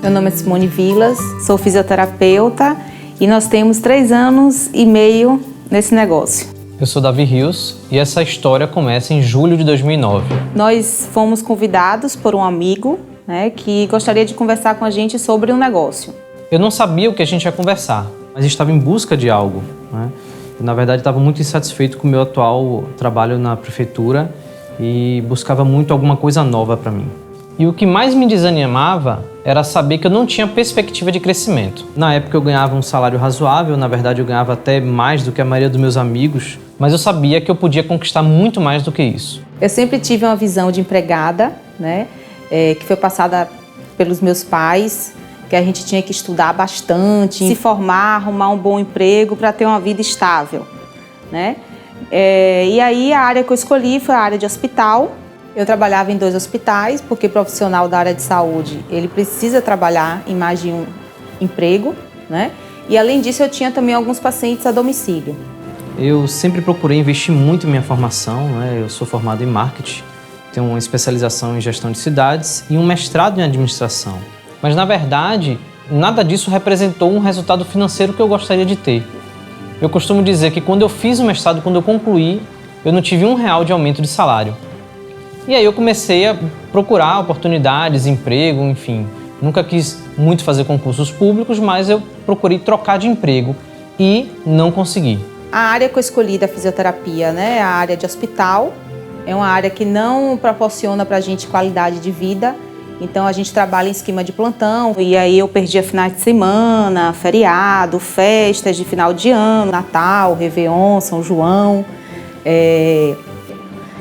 Meu nome é Simone Vilas, sou fisioterapeuta e nós temos 3 anos e meio nesse negócio. Eu sou Davi Rios e essa história começa em julho de 2009. Nós fomos convidados por um amigo, que gostaria de conversar com a gente sobre um negócio. Eu não sabia o que a gente ia conversar, mas estava em busca de algo. Eu, na verdade, estava muito insatisfeito com o meu atual trabalho na prefeitura e buscava muito alguma coisa nova para mim. E o que mais me desanimava era saber que eu não tinha perspectiva de crescimento. Na época eu ganhava um salário razoável, na verdade eu ganhava até mais do que a maioria dos meus amigos, mas eu sabia que eu podia conquistar muito mais do que isso. Eu sempre tive uma visão de empregada, que foi passada pelos meus pais, que a gente tinha que estudar bastante, se formar, arrumar um bom emprego para ter uma vida estável. E aí a área que eu escolhi foi a área de hospital. Eu trabalhava em 2 hospitais, porque profissional da área de saúde, ele precisa trabalhar em mais de um emprego, E além disso, eu tinha também alguns pacientes a domicílio. Eu sempre procurei investir muito em minha formação, Eu sou formado em marketing, tenho uma especialização em gestão de cidades e um mestrado em administração. Mas, na verdade, nada disso representou um resultado financeiro que eu gostaria de ter. Eu costumo dizer que quando eu fiz o mestrado, quando eu concluí, eu não tive R$1 de aumento de salário. E aí eu comecei a procurar oportunidades, emprego, enfim. Nunca quis muito fazer concursos públicos, mas eu procurei trocar de emprego e não consegui. A área que eu escolhi da fisioterapia, a área de hospital, é uma área que não proporciona para a gente qualidade de vida. Então a gente trabalha em esquema de plantão e aí eu perdia finais de semana, feriado, festas de final de ano, Natal, Réveillon, São João.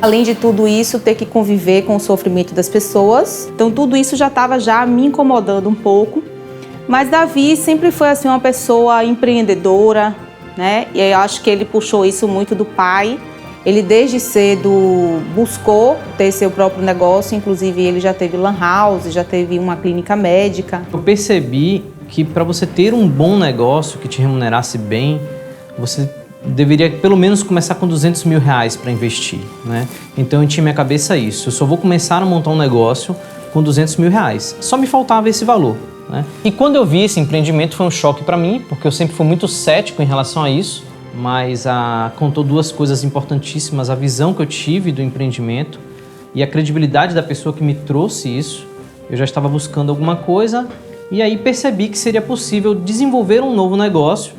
Além de tudo isso, ter que conviver com o sofrimento das pessoas. Então tudo isso já estava me incomodando um pouco. Mas Davi sempre foi uma pessoa empreendedora, E eu acho que ele puxou isso muito do pai. Ele desde cedo buscou ter seu próprio negócio, inclusive ele já teve lan house, já teve uma clínica médica. Eu percebi que para você ter um bom negócio que te remunerasse bem, você deveria pelo menos começar com R$200 mil para investir, Então eu tinha na minha cabeça isso, eu só vou começar a montar um negócio com R$200 mil. Só me faltava esse valor, E quando eu vi esse empreendimento foi um choque para mim, porque eu sempre fui muito cético em relação a isso, mas contou 2 coisas importantíssimas, a visão que eu tive do empreendimento e a credibilidade da pessoa que me trouxe isso. Eu já estava buscando alguma coisa e aí percebi que seria possível desenvolver um novo negócio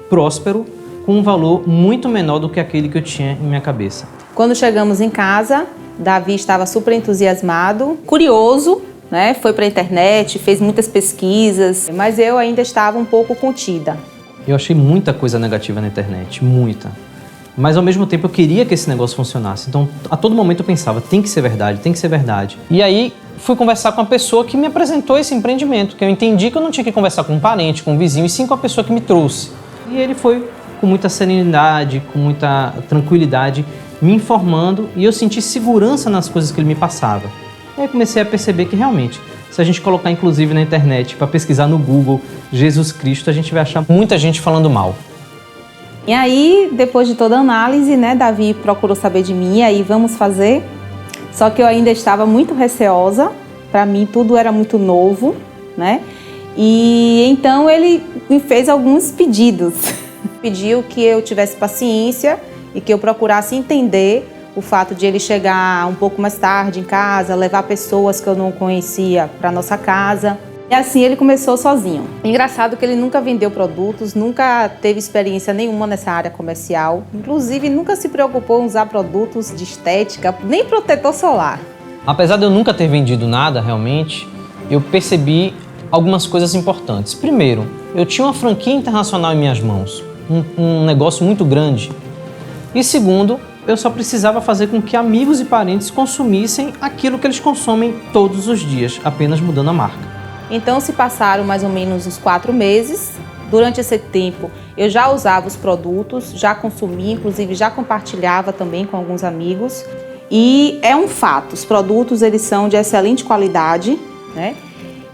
próspero com um valor muito menor do que aquele que eu tinha em minha cabeça. Quando chegamos em casa, Davi estava super entusiasmado, curioso, Foi para a internet, fez muitas pesquisas, mas eu ainda estava um pouco contida. Eu achei muita coisa negativa na internet, muita. Mas ao mesmo tempo eu queria que esse negócio funcionasse. Então a todo momento eu pensava, tem que ser verdade, tem que ser verdade. E aí fui conversar com a pessoa que me apresentou esse empreendimento, que eu entendi que eu não tinha que conversar com um parente, com um vizinho, e sim com a pessoa que me trouxe. E ele foi com muita serenidade, com muita tranquilidade, me informando e eu senti segurança nas coisas que ele me passava. E aí comecei a perceber que realmente, se a gente colocar inclusive na internet, para pesquisar no Google, Jesus Cristo, a gente vai achar muita gente falando mal. E aí, depois de toda a análise, Davi procurou saber de mim, e aí vamos fazer. Só que eu ainda estava muito receosa, para mim tudo era muito novo, E então ele me fez alguns pedidos. Pediu que eu tivesse paciência e que eu procurasse entender o fato de ele chegar um pouco mais tarde em casa, levar pessoas que eu não conhecia para nossa casa. E assim ele começou sozinho. Engraçado que ele nunca vendeu produtos, nunca teve experiência nenhuma nessa área comercial. Inclusive, nunca se preocupou em usar produtos de estética, nem protetor solar. Apesar de eu nunca ter vendido nada realmente, eu percebi algumas coisas importantes. Primeiro, eu tinha uma franquia internacional em minhas mãos, um negócio muito grande. E segundo, eu só precisava fazer com que amigos e parentes consumissem aquilo que eles consomem todos os dias, apenas mudando a marca. Então se passaram mais ou menos uns 4 meses. Durante esse tempo eu já usava os produtos, já consumia, inclusive já compartilhava também com alguns amigos. E é um fato, os produtos eles são de excelente qualidade,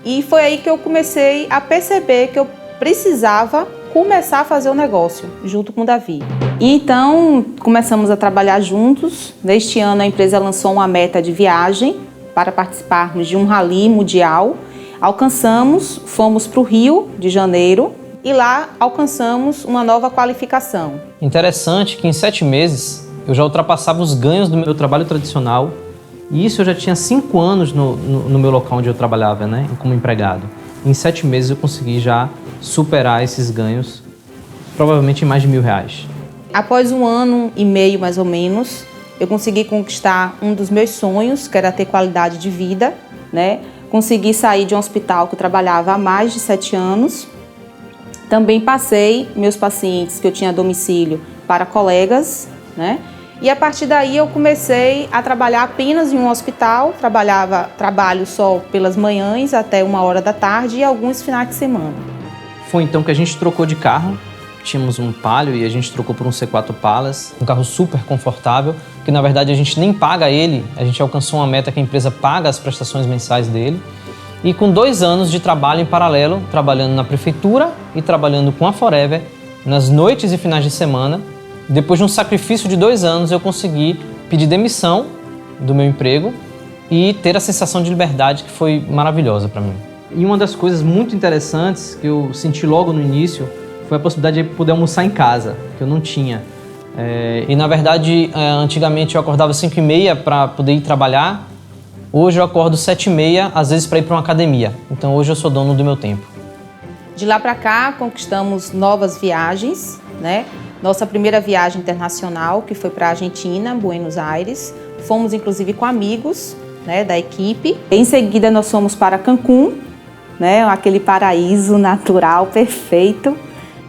E foi aí que eu comecei a perceber que eu precisava começar a fazer o negócio junto com o Davi. E então começamos a trabalhar juntos. Neste ano a empresa lançou uma meta de viagem para participarmos de um rally mundial, fomos para o Rio de Janeiro e lá alcançamos uma nova qualificação. Interessante que em 7 meses eu já ultrapassava os ganhos do meu trabalho tradicional e isso eu já tinha 5 anos no meu local onde eu trabalhava, né, como empregado. Em 7 meses eu consegui já superar esses ganhos, provavelmente em mais de R$1.000. Após 1 ano e meio, mais ou menos, eu consegui conquistar um dos meus sonhos, que era ter qualidade de vida, né? Consegui sair de um hospital que eu trabalhava há mais de 7 anos. Também passei meus pacientes que eu tinha a domicílio para colegas, né? E a partir daí eu comecei a trabalhar apenas em um hospital, trabalho só pelas manhãs até 1h da tarde e alguns finais de semana. Foi então que a gente trocou de carro. Tínhamos um Palio e a gente trocou por um C4 Palace, um carro super confortável, que na verdade a gente nem paga ele, a gente alcançou uma meta que a empresa paga as prestações mensais dele. E com 2 anos de trabalho em paralelo, trabalhando na prefeitura e trabalhando com a Forever, nas noites e finais de semana, depois de um sacrifício de 2 anos, eu consegui pedir demissão do meu emprego e ter a sensação de liberdade que foi maravilhosa para mim. E uma das coisas muito interessantes que eu senti logo no início foi a possibilidade de poder almoçar em casa, que eu não tinha. E na verdade, antigamente eu acordava 5h30 para poder ir trabalhar. Hoje eu acordo 7h30, às vezes para ir para uma academia. Então hoje eu sou dono do meu tempo. De lá para cá, conquistamos novas viagens, né? Nossa primeira viagem internacional, que foi para a Argentina, Buenos Aires. Fomos inclusive com amigos, né, da equipe. Em seguida nós fomos para Cancún, né, aquele paraíso natural perfeito.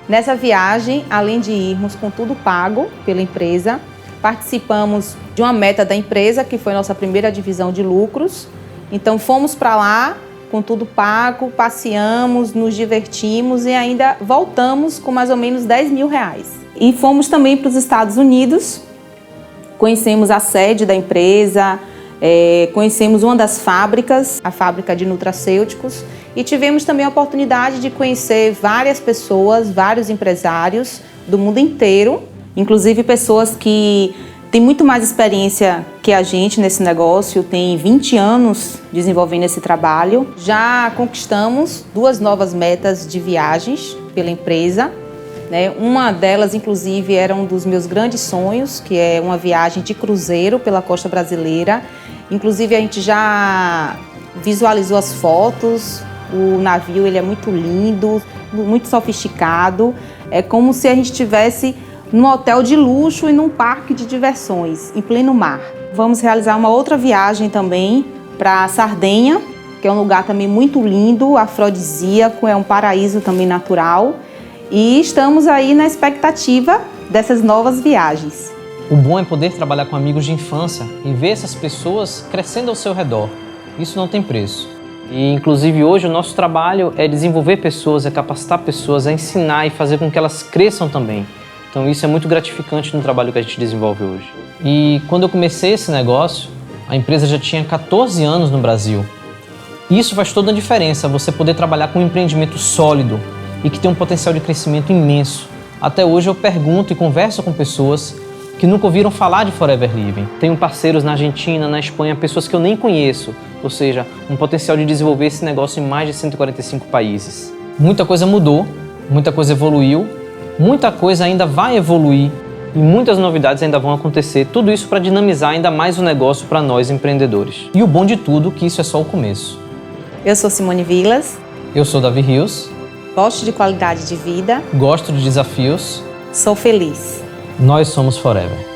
Nessa viagem, além de irmos com tudo pago pela empresa, participamos de uma meta da empresa, que foi nossa primeira divisão de lucros. Então fomos para lá com tudo pago, passeamos, nos divertimos e ainda voltamos com mais ou menos R$10.000. E fomos também para os Estados Unidos, conhecemos a sede da empresa, conhecemos uma das fábricas, a fábrica de nutracêuticos, e tivemos também a oportunidade de conhecer várias pessoas, vários empresários do mundo inteiro, inclusive pessoas que têm muito mais experiência que a gente nesse negócio, tem 20 anos desenvolvendo esse trabalho. Já conquistamos 2 novas metas de viagens pela empresa, né? Uma delas, inclusive, era um dos meus grandes sonhos, que é uma viagem de cruzeiro pela costa brasileira. Inclusive, a gente já visualizou as fotos. O navio ele é muito lindo, muito sofisticado. É como se a gente estivesse num hotel de luxo e num parque de diversões, em pleno mar. Vamos realizar uma outra viagem também para Sardenha, que é um lugar também muito lindo, afrodisíaco, é um paraíso também natural. E estamos aí na expectativa dessas novas viagens. O bom é poder trabalhar com amigos de infância e ver essas pessoas crescendo ao seu redor. Isso não tem preço. E, inclusive, hoje o nosso trabalho é desenvolver pessoas, é capacitar pessoas, é ensinar e fazer com que elas cresçam também. Então isso é muito gratificante no trabalho que a gente desenvolve hoje. E quando eu comecei esse negócio, a empresa já tinha 14 anos no Brasil. E isso faz toda a diferença, você poder trabalhar com um empreendimento sólido e que tem um potencial de crescimento imenso. Até hoje eu pergunto e converso com pessoas que nunca ouviram falar de Forever Living. Tenho parceiros na Argentina, na Espanha, pessoas que eu nem conheço, ou seja, um potencial de desenvolver esse negócio em mais de 145 países. Muita coisa mudou, muita coisa evoluiu, muita coisa ainda vai evoluir e muitas novidades ainda vão acontecer, tudo isso para dinamizar ainda mais o negócio para nós empreendedores. E o bom de tudo é que isso é só o começo. Eu sou Simone Vilas. Eu sou Davi Rios. Gosto de qualidade de vida. Gosto de desafios. Sou feliz. Nós somos Forever.